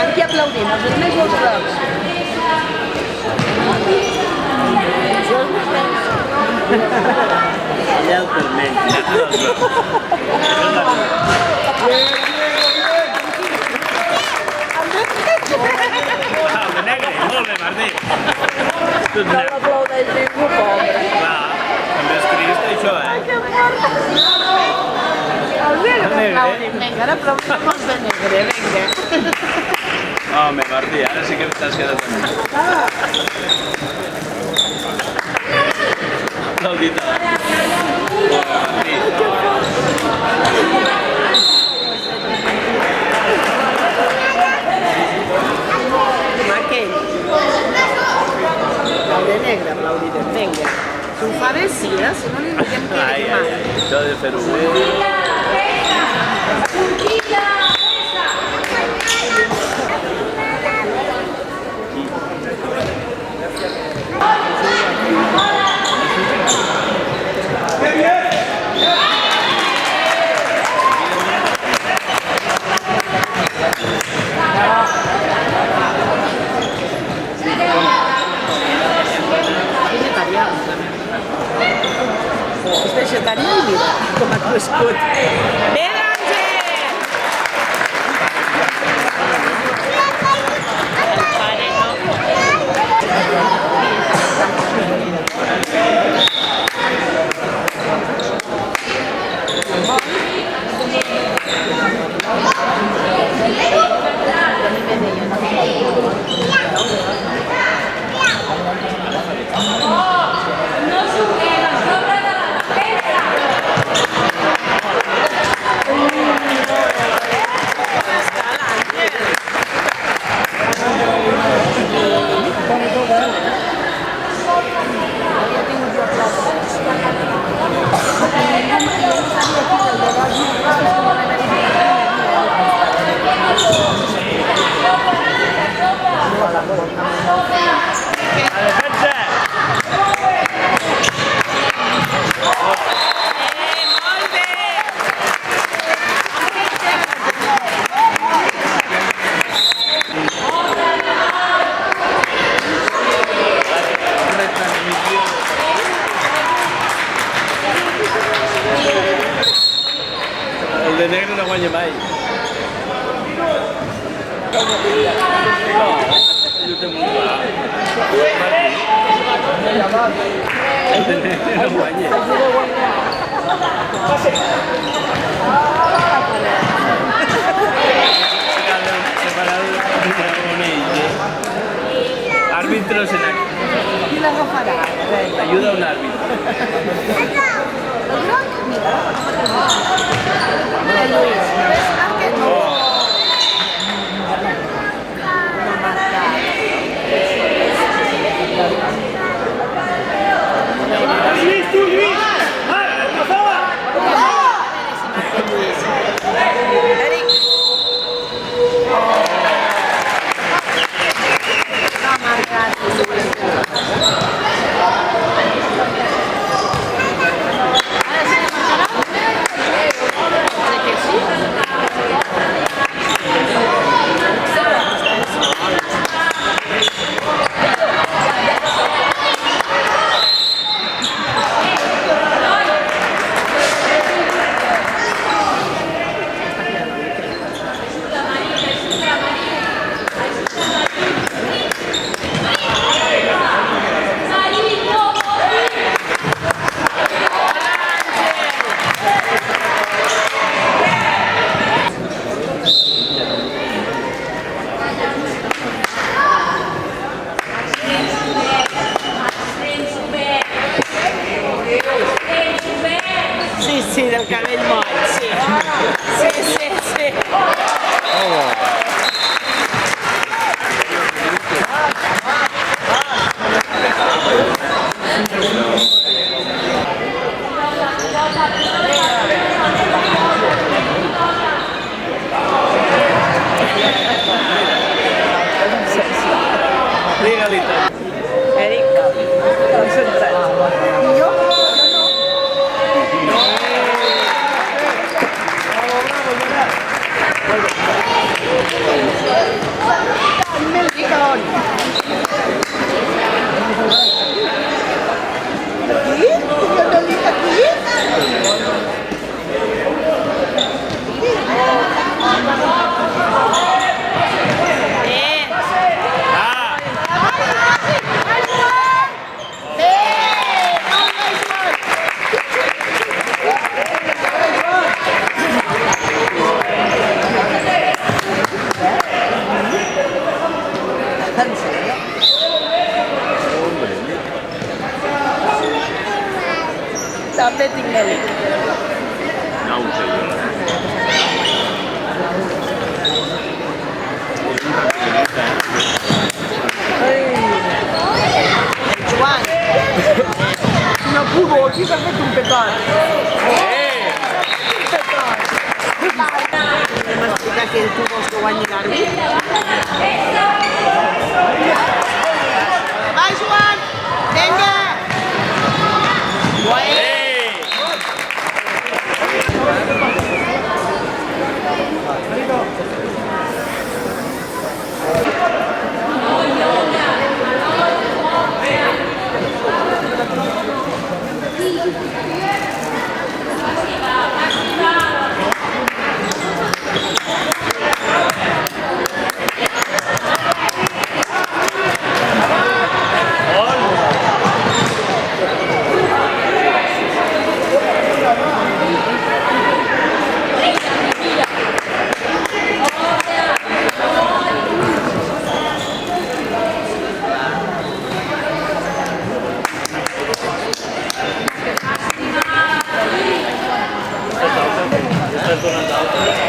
Aquí aplaudint, els vermells o els grocs? Allà el vermell. El de negre, molt bé, Martí. Tu ets negre. Aplaudeix ningú, pobre. Clar, també és trist això, Els negres aplaudin, vinga, ara aplaudim els de negre, vinga. Home, Martí, ara sí que t'has quedat amb mi. Aplaudita. Martí. Aquell. El de negre aplaudirem, vinga. Si ho fa bé, sí, si no li diguem que Ai, ai, ai, això de fer-ho bé. És vegetarià i mira com ha crescut. Bé, Àngel! El pare no. El de negre no guanya mai. No, ell ho té molt clar. El de negre no guanya. Árbitro en aquí. Qui l'agafarà? Ayuda a un árbitro. El groc, mira. Mira, Lluís. Ves, aquest no. Lluís, tu, Lluís! Eric. No ha marcat. Ara sí que marcarà? Sì, del cabell moll, sì. Sì, sì, sì. Legalità. Eric, concentrato. Sampai tinggal. Juan, una pulvo, qui s'ha fet un petot. Un petot. Anem a explicar que tu vols que guanyi l'àrbit? Va, Joan! Vinga! Estàs donant d'alta?